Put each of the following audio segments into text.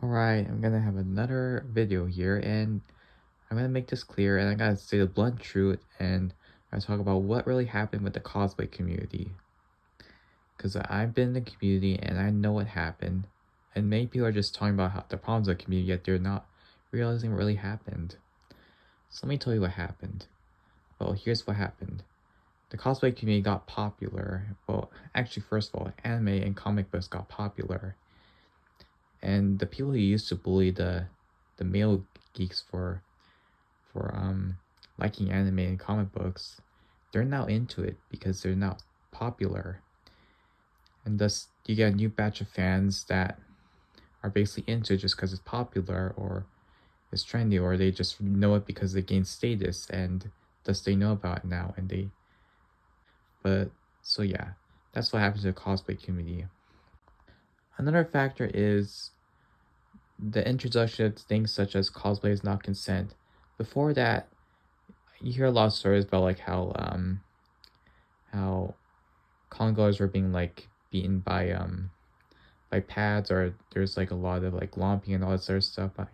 Alright, I'm gonna have another video here, and I'm gonna make this clear, and I gotta say the blunt truth, and I talk about what really happened with the cosplay community. Because I've been in the community, and I know what happened, and many people are just talking about how the problems of the community, yet they're not realizing what really happened. So let me tell you what happened. Well, here's what happened. The cosplay community got popular. Well, actually, first of all, anime and comic books got popular. And the people who used to bully the male geeks for liking anime and comic books, they're now into it because they're now popular. And thus you get a new batch of fans that are basically into it just because it's popular or it's trendy, or they just know it because they gain status and thus they know about it now. But so yeah, that's what happens to the cosplay community. Another factor is the introduction of things such as cosplay is not consent. Before that, you hear a lot of stories about like how congoers were being like beaten by pads, or there's like a lot of like lumping and all that sort of stuff. I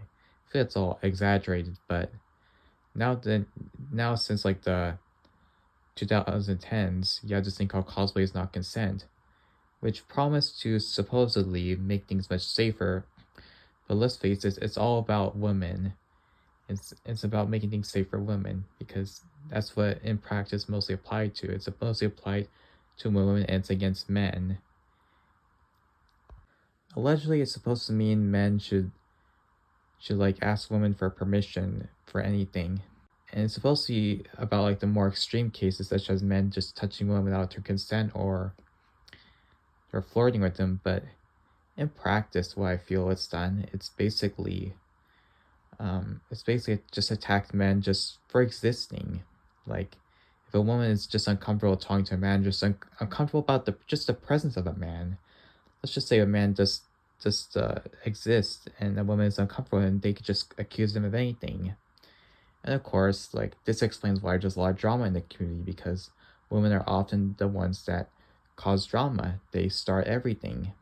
feel it's all exaggerated, but now since like the 2010s, you have this thing called cosplay is not consent, which promised to supposedly make things much safer. But let's face it, it's all about women. It's about making things safe for women, because that's what in practice mostly applied to. It's mostly applied to women, and it's against men. Allegedly, it's supposed to mean men should like ask women for permission for anything. And it's supposed to be about like the more extreme cases, such as men just touching women without their consent or flirting with them. But in practice, what I feel it's done, it's basically just attacked men just for existing. Like, if a woman is just uncomfortable talking to a man, just uncomfortable about the presence of a man. Let's just say a man just exists, and a woman is uncomfortable, and they could just accuse him of anything. And of course, like, this explains why there's a lot of drama in the community, because women are often the ones that cause drama. They start everything.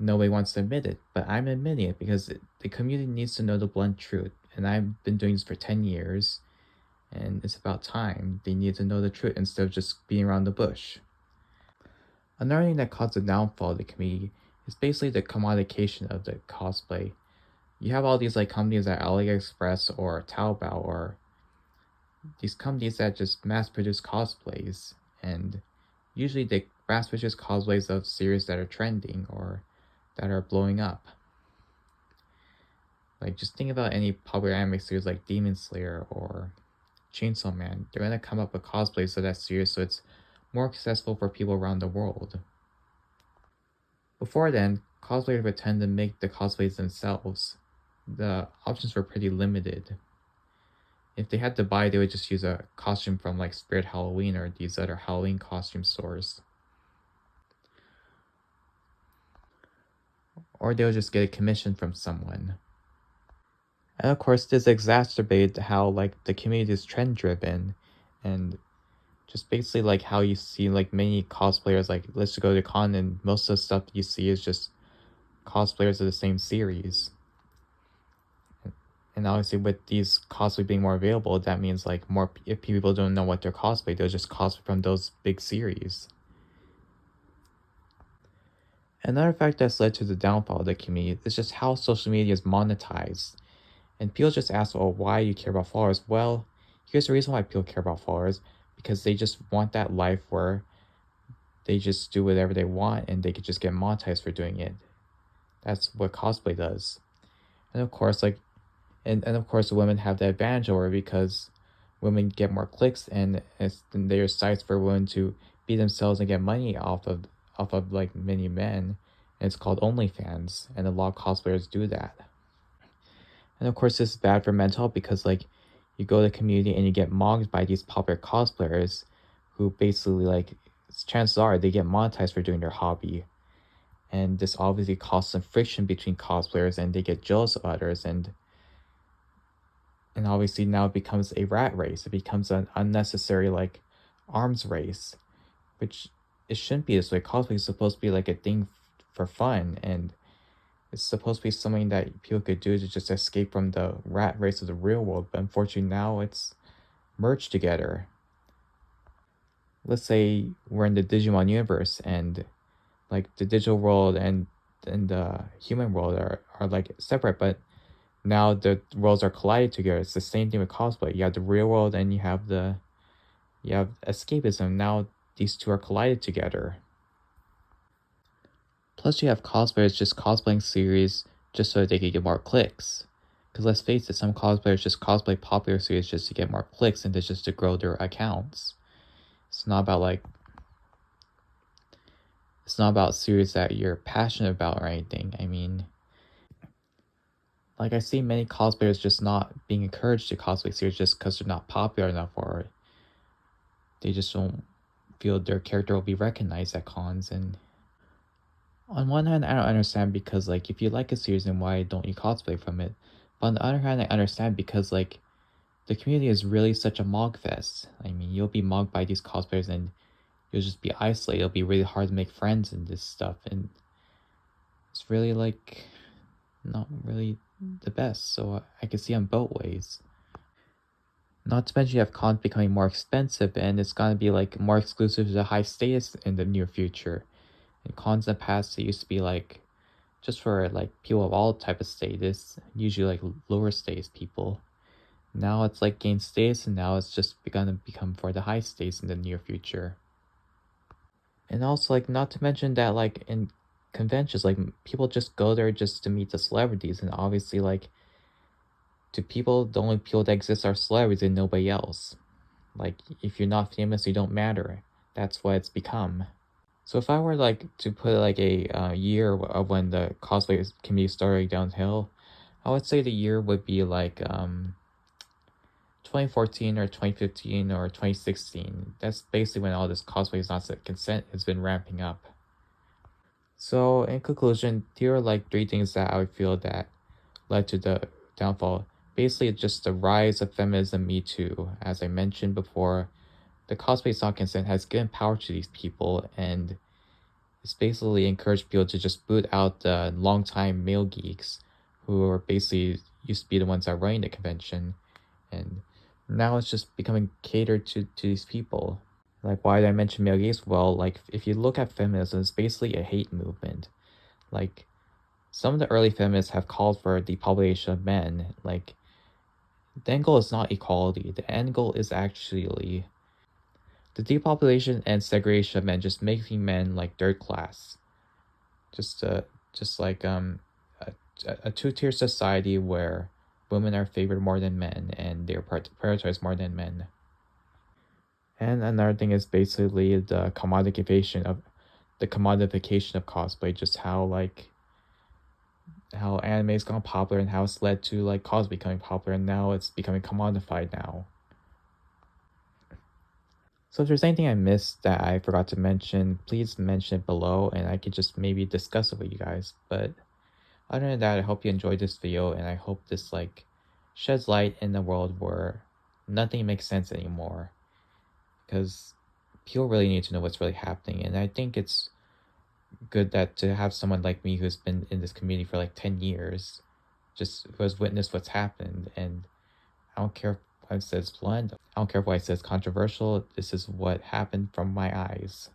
Nobody wants to admit it, but I'm admitting it because the community needs to know the blunt truth. And I've been doing this for 10 years, and it's about time they need to know the truth instead of just being around the bush. Another thing that caused the downfall of the community is basically the commodification of the cosplay. You have all these like companies like AliExpress or Taobao, or these companies that just mass produce cosplays, and usually they mass produce cosplays of series that are trending or that are blowing up. Like, just think about any popular anime series like Demon Slayer or Chainsaw Man. They're gonna come up with cosplays of that series, so it's more accessible for people around the world. Before then, cosplayers would tend to make the cosplays themselves. The options were pretty limited. If they had to buy, they would just use a costume from like Spirit Halloween or these other Halloween costume stores. Or they would just get a commission from someone. And of course, this exacerbated how like the community is trend driven, and just basically like how you see like many cosplayers, like let's go to con, and most of the stuff you see is just cosplayers of the same series. And obviously with these cosplay being more available, that means like more, if people don't know what they're cosplay, they'll just cosplay from those big series. Another fact that's led to the downfall of the community is just how social media is monetized. And people just ask, oh, why do you care about followers? Well, here's the reason why people care about followers, because they just want that life where they just do whatever they want and they could just get monetized for doing it. That's what cosplay does. And of course, like, and of course the women have the advantage over it, because women get more clicks, and there's sites for women to be themselves and get money off of like many men, and it's called OnlyFans, and a lot of cosplayers do that. And of course this is bad for mental health, because like you go to the community and you get mocked by these popular cosplayers who basically like, chances are they get monetized for doing their hobby. And this obviously causes some friction between cosplayers, and they get jealous of others, and obviously now it becomes a rat race. It becomes an unnecessary like arms race, which it shouldn't be this way. Cosplay is supposed to be like a thing for fun, and It's supposed to be something that people could do to just escape from the rat race of the real world, but unfortunately now it's merged together. Let's say we're in the Digimon universe and like the digital world and the human world are like separate, but now the worlds are collided together. It's the same thing with cosplay. You have the real world and you have escapism. Now these two are collided together. Plus, you have cosplayers just cosplaying series just so that they can get more clicks. Because let's face it, some cosplayers just cosplay popular series just to get more clicks and just to grow their accounts. It's not about like it's not about series that you're passionate about or anything. I mean, like I see many cosplayers just not being encouraged to cosplay series just because they're not popular enough or they just don't feel their character will be recognized at cons. And on one hand, I don't understand because like if you like a series, then why don't you cosplay from it? But on the other hand, I understand because like the community is really such a mog fest. I mean, you'll be mogged by these cosplayers and you'll just be isolated. It'll be really hard to make friends and this stuff, and it's really like not really the best. So I can see on both ways. Not to mention you have cons becoming more expensive, and it's gonna be like more exclusive to the high status in the near future. And cons in the past, it used to be like just for like people of all type of status, usually like lower status people. Now it's like gain status, and now it's just gonna become for the high status in the near future. And also like not to mention that like in conventions, like people just go there just to meet the celebrities, and obviously like to people, the only people that exist are celebrities and nobody else. Like if you're not famous, you don't matter. That's what it's become. So if I were like to put like a year of when the cosplay community started downhill, I would say the year would be like 2014 or 2015 or 2016. That's basically when all this cosplay is not set consent has been ramping up. So in conclusion, here are like three things that I would feel that led to the downfall. Basically, it's just the rise of feminism, Me Too. As I mentioned before, the cosplay is not consent has given power to these people, and it's basically encouraged people to just boot out the longtime male geeks who are basically used to be the ones that are running the convention, and now it's just becoming catered to these people. Like, why did I mention male gaze? Well, like, if you look at feminism, it's basically a hate movement. Like, some of the early feminists have called for depopulation of men. Like, the end goal is not equality. The end goal is actually the depopulation and segregation of men, just making men like third class. Just just like a, a two-tier society where women are favored more than men and they're prioritized more than men. And another thing is basically the commodification of cosplay, just how like how anime's gone popular and how it's led to like cosplay becoming popular, and now it's becoming commodified now. So if there's anything I missed that I forgot to mention, please mention it below and I could just maybe discuss it with you guys. But other than that, I hope you enjoyed this video and I hope this like sheds light in the world where nothing makes sense anymore. Because people really need to know what's really happening, and I think it's good that to have someone like me who's been in this community for like 10 years, just who has witnessed what's happened, and I don't care if I says blunt, I don't care if I says controversial, this is what happened from my eyes.